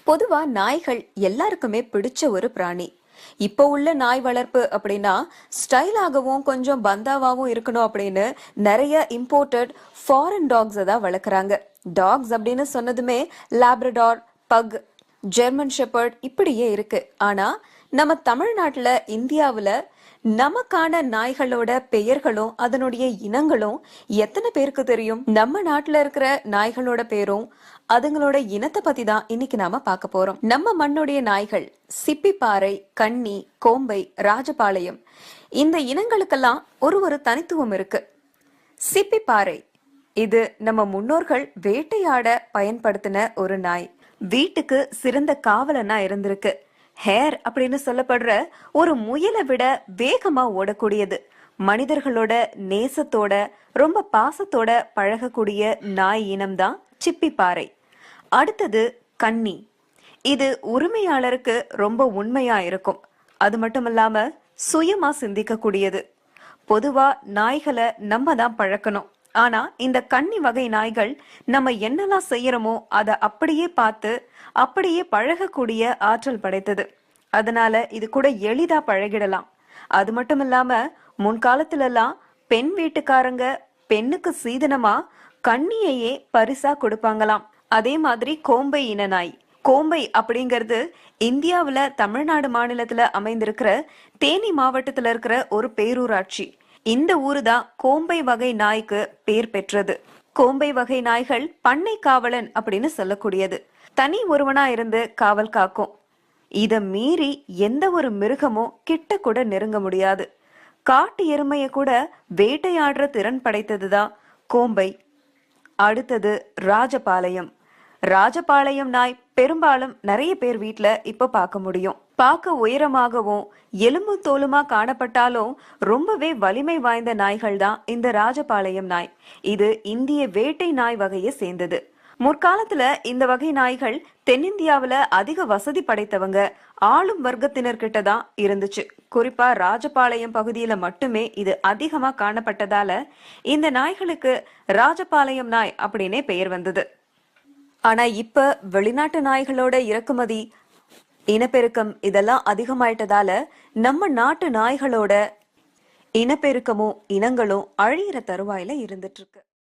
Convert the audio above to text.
பொதுவா நாய்கள் எல்லாருக்குமே பிடிச்ச ஒரு பிராணி. இப்போ உள்ள நாய் வளர்ப்பு அப்படின்னா ஸ்டைலாகவும் கொஞ்சம் பந்தாவாகவும் இருக்கணும் அப்படின்னு நிறைய இம்போர்ட்டட் ஃபாரின் டாக்ஸ் தான் வளர்க்குறாங்க. டாக்ஸ் அப்படின்னு சொன்னதுமே லாப்ரடார், பக், ஜெர்மன் ஷெப்பர்ட் இப்படியே இருக்கு. ஆனா நம்ம தமிழ்நாட்டுல, இந்தியாவுல நமக்கான நாய்களோட பெயர்களும் அதனுடைய இனங்களும் எத்தனை பேருக்கு தெரியும்? நம்ம நாட்டுல இருக்கிற நாய்களோட பேரும் அதுங்களோட இனத்தை பத்தி தான் இன்னைக்கு நாம பார்க்க போறோம். நம்ம மண்ணுடைய நாய்கள் சிப்பிப்பாறை, கன்னி, கோம்பை, ராஜபாளையம் இந்த இனங்களுக்கெல்லாம் ஒரு தனித்துவம் இருக்கு. சிப்பிப்பாறை இது நம்ம முன்னோர்கள் வேட்டையாட பயன்படுத்தின ஒரு நாய். வீட்டுக்கு சிறந்த காவலனா இருந்திருக்கு. ஹேர் அப்படின்னு சொல்லப்படுற ஒரு முயலை விட வேகமா ஓடக்கூடியது. மனிதர்களோட நேசத்தோட ரொம்ப பாசத்தோட பழகக்கூடிய நாய் இனம்தான் சிப்பிப்பாறை. அடுத்தது கன்னி. இது உரிமையாளருக்கு ரொம்ப உண்மையா இருக்கும். அது மட்டும் இல்லாம சுயமா சிந்திக்க கூடியது. பொதுவா நாய்களை நம்ம தான் பழக்கணும். ஆனா இந்த கன்னி வகை நாய்கள் நம்ம என்னெல்லாம் செய்யறோமோ அதை அப்படியே பார்த்து அப்படியே பழகக்கூடிய ஆற்றல் படைத்தது. அதனால இது கூட எளிதா பழகிடலாம். அது மட்டும் இல்லாம முன்காலத்துல எல்லாம் பெண் வீட்டுக்காரங்க பெண்ணுக்கு சீதனமா கன்னியையே பரிசா கொடுப்பாங்களாம். அதே மாதிரி கோம்பை இன நாய். கோம்பை அப்படிங்கிறது இந்தியாவுல தமிழ்நாடு மாநிலத்துல அமைந்திருக்கிற தேனி மாவட்டத்துல இருக்கிற ஒரு பேரூராட்சி. இந்த ஊரு தான் கோம்பை வகை நாய்க்கு பேர் பெற்றது. கோம்பை வகை நாய்கள் பண்ணை காவலன் அப்படின்னு சொல்லக்கூடியது. தனி ஒருவனா இருந்து காவல் காக்கும். இத மீறி எந்த ஒரு மிருகமும் கிட்ட கூட நெருங்க முடியாது. காட்டு எருமைய கூட வேட்டையாடுற திறன் படைத்ததுதான் கோம்பை. அடுத்தது ராஜபாளையம். ராஜபாளையம் நாய் பெரும்பாலும் நிறைய பேர் வீட்டுல இப்ப பார்க்க முடியும். பார்க்க உயரமாகவும் எலும்பு தோலுமா காணப்பட்டாலும் ரொம்பவே வலிமை வாய்ந்த நாய்கள் தான் இந்த ராஜபாளையம் நாய். இது இந்திய வேட்டை நாய் வகையை சேர்ந்தது. முற்காலத்துல இந்த வகை நாய்கள் தென்னிந்தியாவில அதிக வசதி படைத்தவங்க ஆளும் வர்க்கத்தினர்கிட்ட தான் இருந்துச்சு. குறிப்பா ராஜபாளையம் பகுதியில மட்டுமே இது அதிகமா காணப்பட்டதால இந்த நாய்களுக்கு ராஜபாளையம் நாய் அப்படின்னே பெயர் வந்தது. ஆனா இப்ப வெளிநாட்டு நாய்களோட இறக்குமதி, இனப்பெருக்கம் இதெல்லாம் அதிகமாயிட்டதால நம்ம நாட்டு நாய்களோட இனப்பெருக்கமும் இனங்களும் அழியிற தருவாயில இருந்துட்டு இருக்கு.